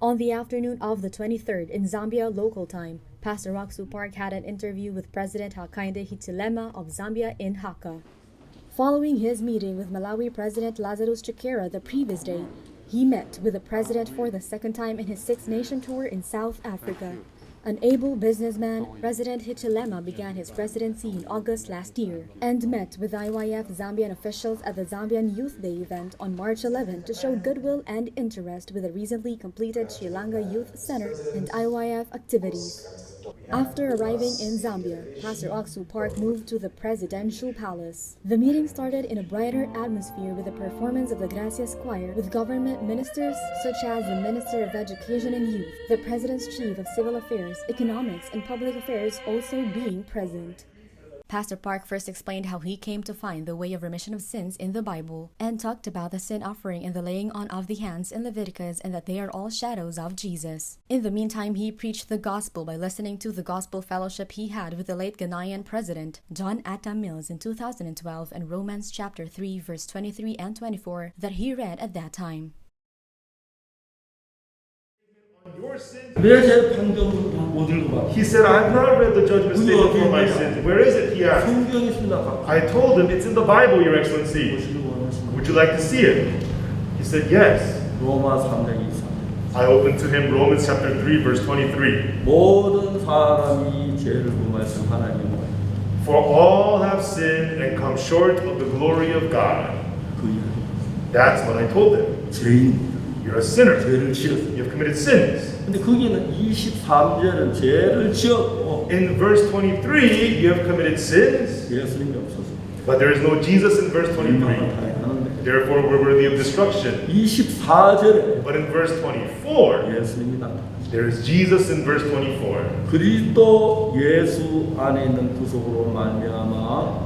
On the afternoon of the 23rd in Zambia local time, Pastor Ock-Soo Park had an interview with President Hakainde Hichilema of Zambia in Haka. Following his meeting with Malawi President Lazarus Chakwera the previous day, he met with the president for the second time in his six-nation tour in South Africa. An able businessman, President Hichilema began his presidency in August last year and met with IYF Zambian officials at the Zambian Youth Day event on March 11 to show goodwill and interest with the recently completed Chilanga Youth Center and IYF activities. After arriving in Zambia, Pastor Ock-Soo Park moved to the presidential palace. The meeting started in a brighter atmosphere with the performance of the Gracias Choir with government ministers such as the Minister of Education and Youth, the President's Chief of Civil Affairs, Economics and Public Affairs also being present. Pastor Park first explained how he came to find the way of remission of sins in the Bible and talked about the sin offering and the laying on of the hands in Leviticus and that they are all shadows of Jesus. In the meantime, he preached the gospel by listening to the gospel fellowship he had with the late Ghanaian president, John Atta Mills, in 2012 and Romans chapter 3 verse 23 and 24 that he read at that time. He said, I have not read the judgment statement for my sins. Where is it? He asked. I told him, it's in the Bible, Your Excellency. Would you like to see it? He said, yes. I opened to him Romans chapter 3, verse 23. For all have sinned and come short of the glory of God. That's what I told him. You're a sinner. You have committed sins. In verse 23, you have committed sins. But there is no Jesus in verse 23. Therefore, we're worthy of destruction. But in verse 24, there is Jesus in verse 24.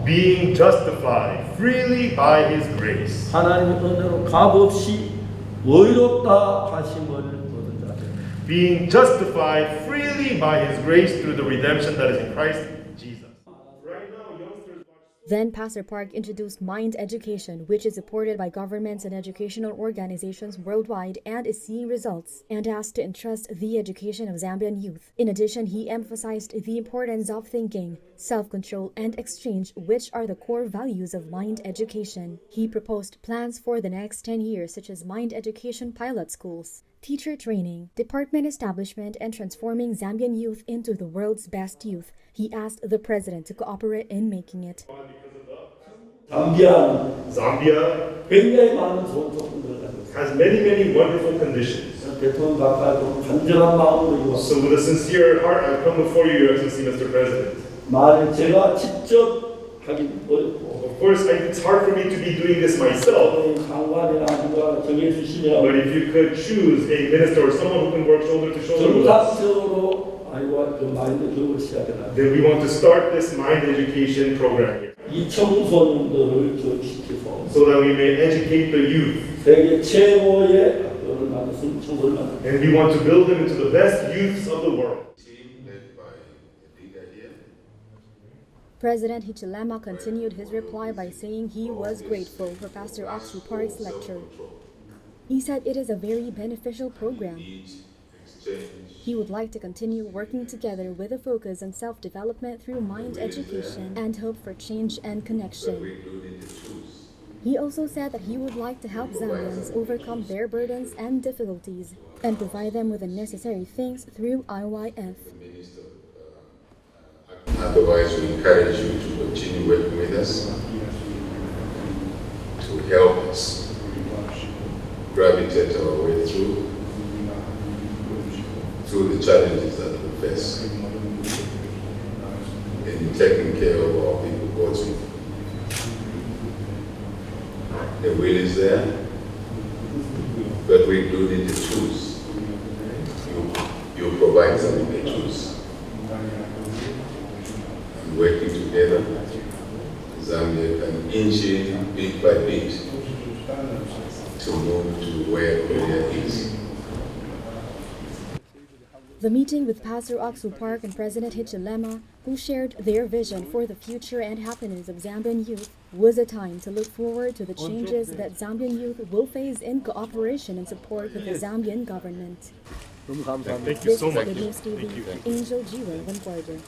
Being justified freely by His grace. Being justified freely by His grace through the redemption that is in Christ Jesus. Then Pastor Park introduced Mind Education, which is supported by governments and educational organizations worldwide and is seeing results, and asked to entrust the education of Zambian youth. In addition, he emphasized the importance of thinking, self-control, and exchange, which are the core values of Mind Education. He proposed plans for the next 10 years, such as Mind Education pilot schools, teacher training, department establishment, and transforming Zambian youth into the world's best youth. He asked the president to cooperate in making it. Zambia has many wonderful conditions. So with a sincere heart, I come before you, Your Excellency, Mr. President. Of course, it's hard for me to be doing this myself. But if you could choose a minister or someone who can work shoulder to shoulder with us, then we want to start this mind education program here. So that we may educate the youth. And we want to build them into the best youths of the world. President Hichilema continued his reply by saying he was grateful for Pastor Ock-Soo Park's lecture. He said it is a very beneficial program. He would like to continue working together with a focus on self-development through mind education and hope for change and connection. He also said that he would like to help Zambians overcome their burdens and difficulties and provide them with the necessary things through IYF. Otherwise, we encourage you to continue working with us, to help us gravitate our way through the challenges that we face in taking care of our people God's people. The will is there, but we do need the tools. You provide some of the tools. And working together, Zambia can inch in bit by bit to move to where Korea is. The meeting with Pastor Ock-Soo Park and President Hichilema, who shared their vision for the future and happiness of Zambian youth, was a time to look forward to the changes that Zambian youth will face in cooperation and support with the Zambian government. Thank you so much. This is Good News TV, Angel Jiwa, reporter.